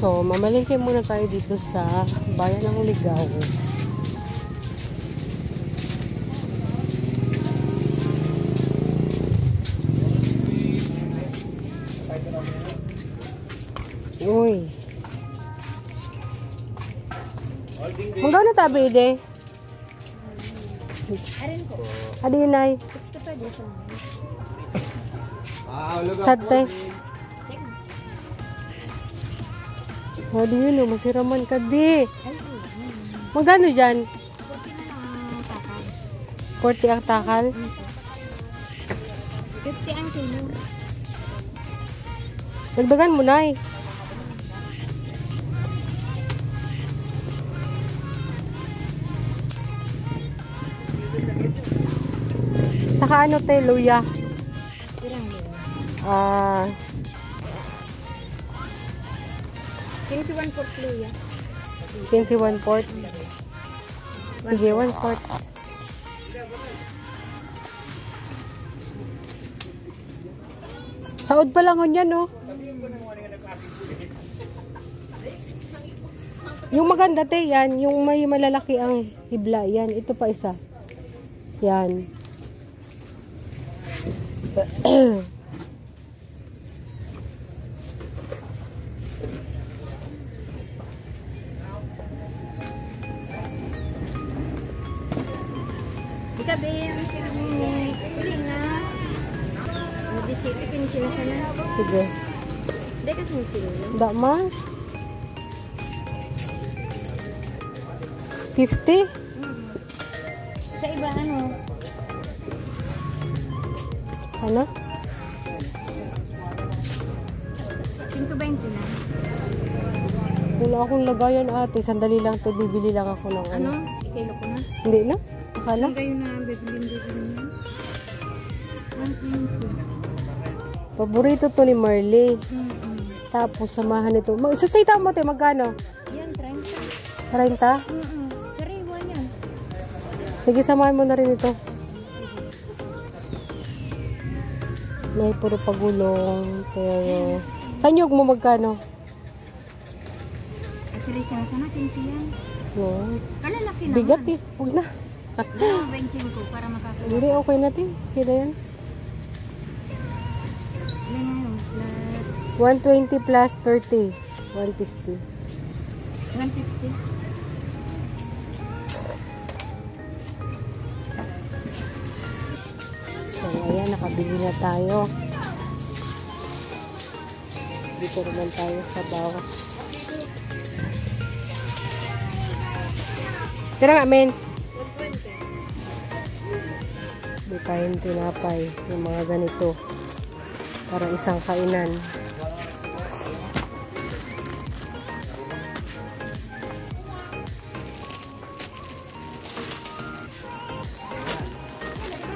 So, mamalingke muna tayo dito sa Bayan ng Ligaw. Uy. Magkano tabi ide? Arin ko. Adinay. 65 dito. Sate. Oh, di yun, masiraman ka, di. Magkano dyan? 40 ang takal. 50 ang kilo. Dagdagan mo na eh. Saka ano te, luya? Pirang luya. Ah. 15 luya. 15 1/4. Sige, 1/4. Saod pa lang yan, no? Yung maganda, te, yan. Yung may malalaki ang hibla, yan. Ito pa isa. Yan. Ikabi, ang sinabi ni Pili nga. Hindi sila, kinisila sana. Sige. Hindi kasi musila. Hindi man. 50? Sa iba, ano? Ano? 120 na. Wala akong lagayan, ate. Sandali lang to. Bibili lang ako ng Ano? Ikilo ko na. Hindi na? Akala? Ang kayo na bibilin yan. Paborito to ni Marley. Tapos samahan nito. Susita mo, te. Magkano? Yan, 30. 30? Sariwa yan. Sige, samahan mo na rin ito. May puro pagulong. Pero... Sanyog mo magkano? Actually, sinasa natin siya. No. Kalalaki naman. Bigat eh. Huwag na. Dalawang benching ko para makakawa. Hindi, okay natin. Sila yan. Ano yun? 120 plus 30. 150. 150. So, ayan. Nakabili na tayo. Dito naman tayo sa bawah. Tira nga, men. Di tayong tinapay. Yung mga ganito. Para isang kainan.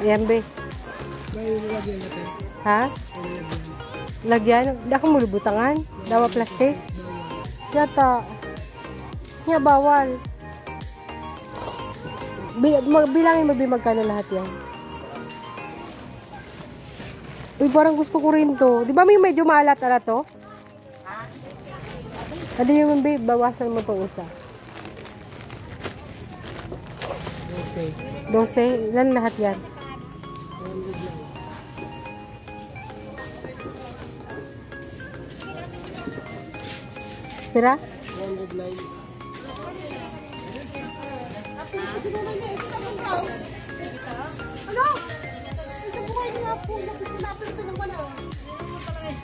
Ayan, be. Ha? Lagyan? Hindi ako mulubutangan. Dawa plastic. Yata. Nga bawal. Bilangin mo ba magkano lahat yan? Uy, parang gusto ko rin to. Di ba may medyo maalat na to? Hindi yung bawasan mo itong isa. 12. Ilan lahat yan? Tira? 109.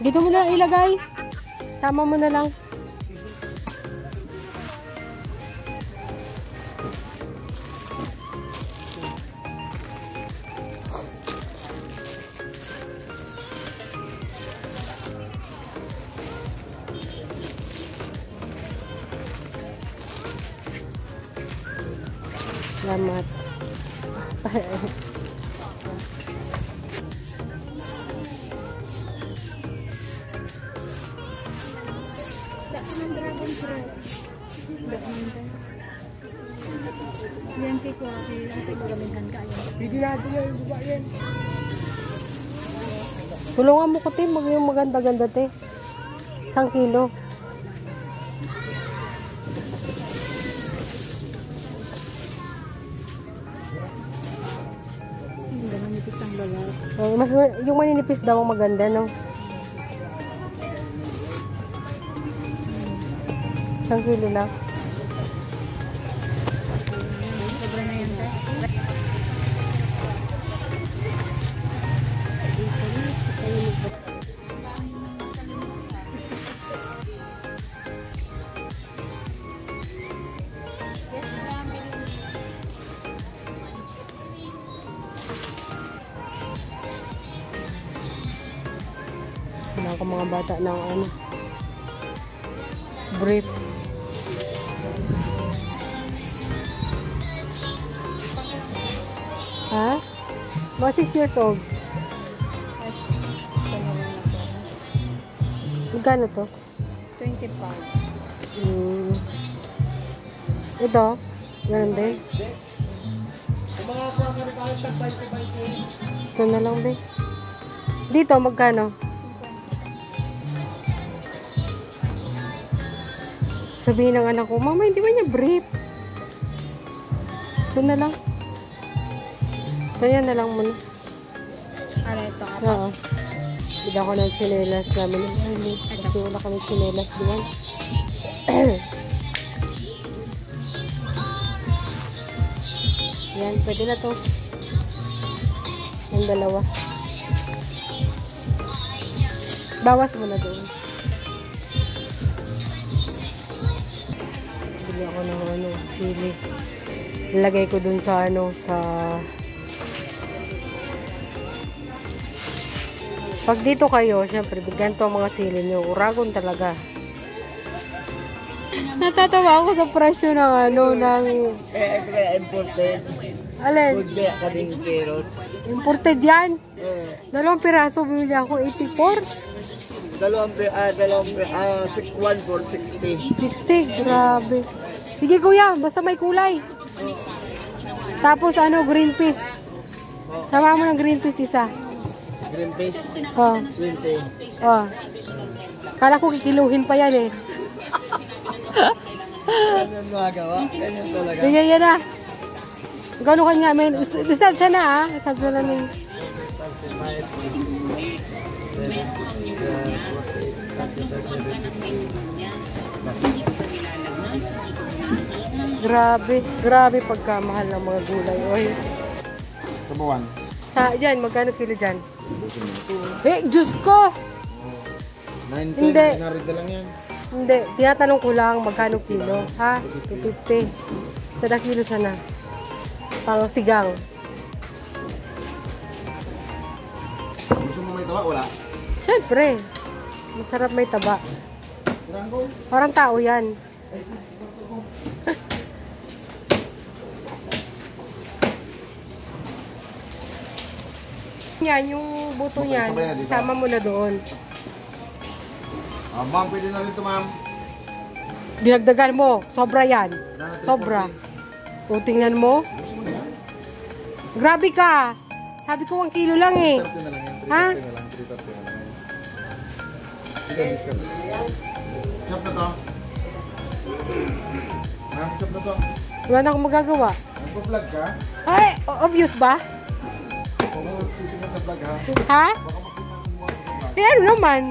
Dito mo na ilagay. Sama mo na lang. Salamat. Dragon fruit. Yan kay ko kasi gagamitan ka yan. Hindi natin yan, diba yan? Tulungan mo ko, te. Yung maganda-ganda, te. 1 kilo. Oh, mas, yung maninipis daw ang maganda, no? Isang kilo lang. Sobra na yan, te. Wala ka mga bata ng ano. Brief. Ha? Mga 6 years old. Magkano to? 25. Ito? Ganun din? Ito na lang din. Dito, magkano? Sabihin ng anak ko, Mama, hindi ba niya brief? Ito na lang. Kaya na lang muna. Ano ito? Oo. Bida ko ng tsinelas namin. Kasi wala kami tsinelas doon. Yan, pwede na to. Yung dalawa. Bawas mo na doon. Bili ako ng ano, sili. Ilagay ko dun sa ano, sa... Pag dito kayo, syempre, ganito ang mga sili nyo. Uragon talaga. Natatawa ako sa presyo ng ano, ng... Imported. Alin? Good day, kading carrots. Imported yan. 2 piraso, bumili ako, 84. One for 60. 60, grabe. Sige kuya, basta may kulay. Tapos ano, green peas. Sama mo ng green peas isa. Green peas, Oh, 20. oh. Kala ko kikiluhin pa yan eh. Ganyan magawa. Ganyan talaga. Sige, yan na. Gano'n ka nga, may... Isad sana ah. Isad sana na yung... Grabe. Grabe pagkamahal ng mga gulay. Oy. Sa buwan. Sa, dyan, magkano kilo dyan? Eh, Diyos ko! 90, Hindi. narito lang yan. Hindi, tinatanong ko lang magkano kilo, ha? 250. Sada kilo sana. Pang sigang. Gusto mo may tawa? Wala. Siyempre, masarap may taba. Tiranggo. Parang tao yan. Yan, yung buto niyan, sama mo na doon. Ma'am, pwede na rin ito, ma'am. Dinagdagan mo, sobra yan. Sobra. O, tingnan mo. Grabe ka. Sabi ko 1 kilo lang eh. 30 na lang yan. 330 Ha? na lang. 330 na lang. Sige, discount. Chop na to. Ma'am, chop na to. Wala na akong magagawa. Nagpa-vlog ka? Ay, obvious ba? Oo, titignan sa vlog ha. Ha? Baka makita mo sa vlog. Eh, ano naman?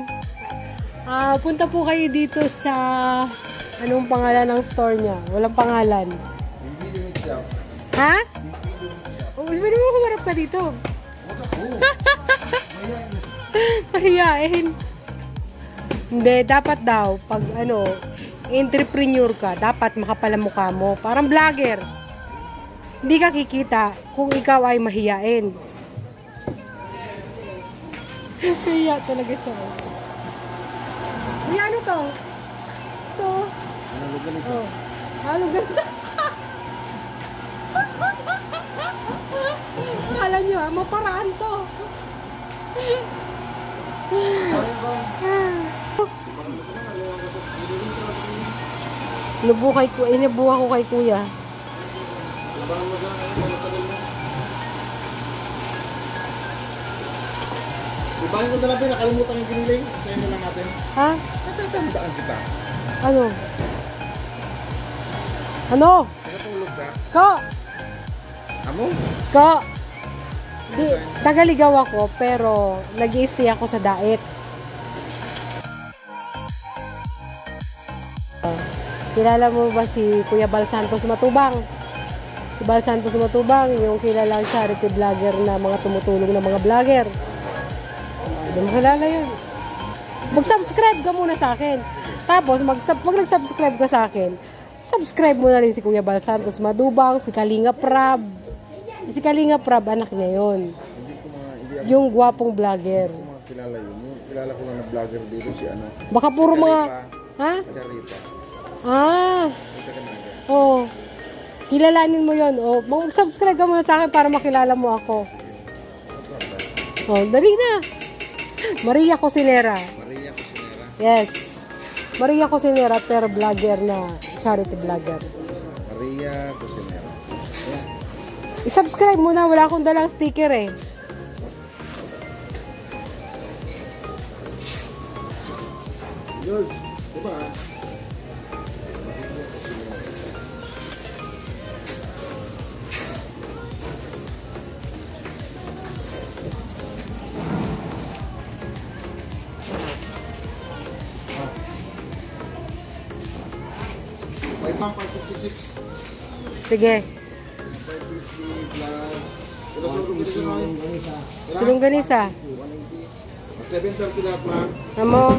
Punta po kayo dito sa... Anong pangalan ng store niya? Walang pangalan. Yung video ni Chop. Ha? Yung video ni Chop. O, pwede mo kumarap ka dito. Wag ako. Mayan. Mahiyain. Hindi, dapat daw, pag ano, entrepreneur ka, dapat makapal ang mukha mo. Parang vlogger. Hindi ka kikita kung ikaw ay mahiyain. Kaya talaga siya. Uy, ano to? Ito. Ano, lugan ito? Oh. Halo ganda. Kala nyo maparaan to. Inubuha ko kay kuya. Ibahin ko na lang, nakalimutan yung giniling. Sa inyo lang natin. Ha? Natatandaan kita. Ano? Ano? Nakatulog ka. Ko! Amo? Ko! Tagaligaw ako, pero nag-i-stay ako sa Daet. Kilala mo ba si Kuya Bal Santos Matubang? Si Bal Santos Matubang, yung kilalang charity vlogger na mga tumutulong na mga vlogger. Hindi mo kilala yun. Mag-subscribe ka muna sa akin. Tapos, pag nag-subscribe ka sa akin, subscribe mo na rin si Kuya Bal Santos Matubang, si Kalinga Prab. Si Kalinga Prab, anak niya yun. Yung gwapong vlogger. Kilala yun. Yung kilala ko lang na vlogger dito si ano. Baka puro mga... Ha? Charita. Ah. Oh. Kilalanin mo 'yon. Oh, mag-subscribe ka muna sa akin para makilala mo ako. Oh, dali na. Maria Cosinera. Maria Cosinera. Yes. Maria Cosinera, pero vlogger na charity vlogger. Maria Cosinera. Yeah. I-subscribe mo na, wala akong dalang sticker eh. Yun, diba? May pang 556. Sige. 550 plus... Silong ganisa. 180. 730 lahat, ma'am. Amo.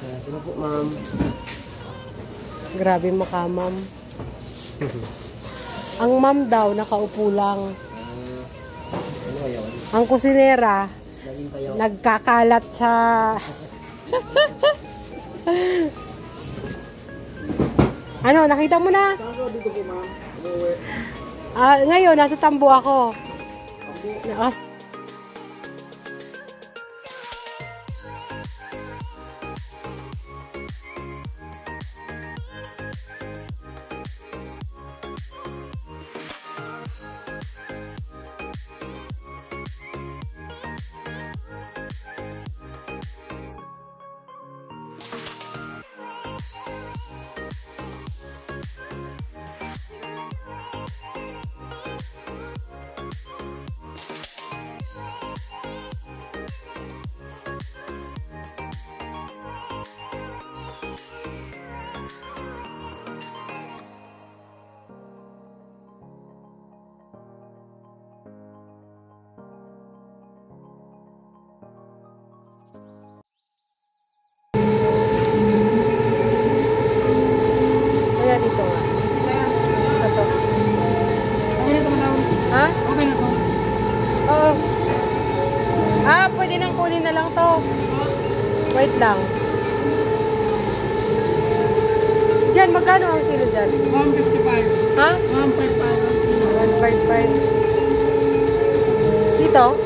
Ito po, ma'am. Grabe makamam. Ang ma'am daw, nakaupo lang. Ang kusinera, nagkakalat sa... Ano, nakita mo na? Saan ko dito po, ma'am? Umuwi. Ngayon, nasa tambo ako. Dito nga. Ito. Okay na ito, madam. Ha? Okay na ito. Oo. Pwede nang kunin na lang to. Wait lang. Diyan, magkano ang kilo dyan? 155. Ha? 155. 155. Dito?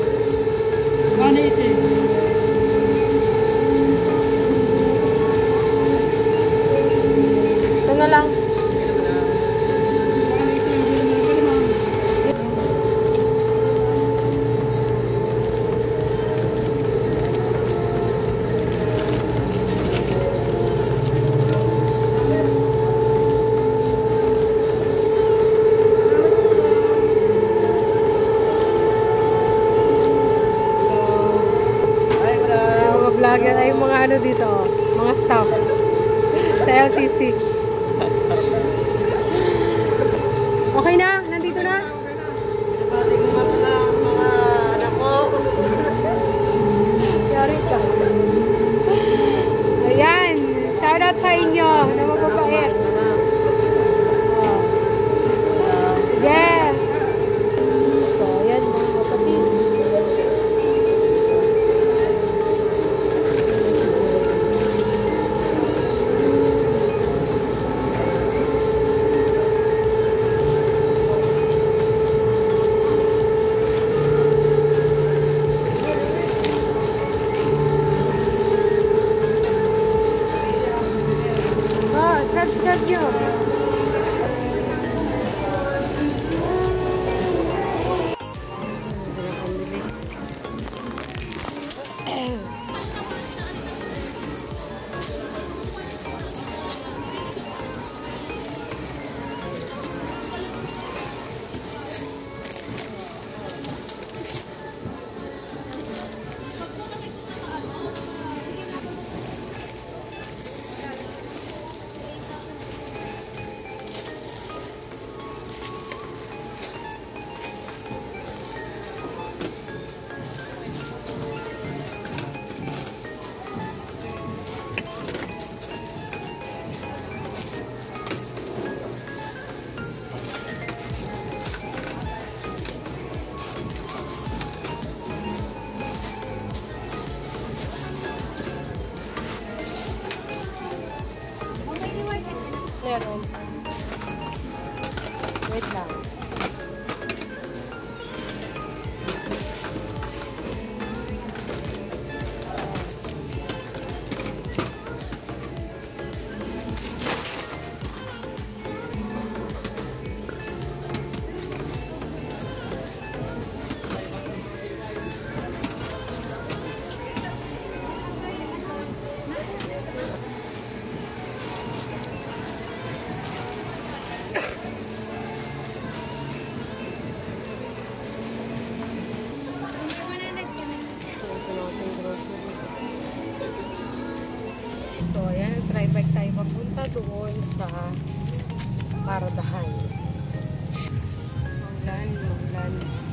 180. Ito na lang. Vlogger ay yung mga ano dito, mga staff sa LCC. Okay na? Nandito na? Pinabati ko nga pala ang mga anak ko. Yari ka. Ayan. Shoutout sa inyo na mababait. Oh. Yes. So, ayan mga kapatid. Subscribe nyo. Meron. Wait lang. So, ayan, try bike tayo papunta doon sa Paradahan. Maulan.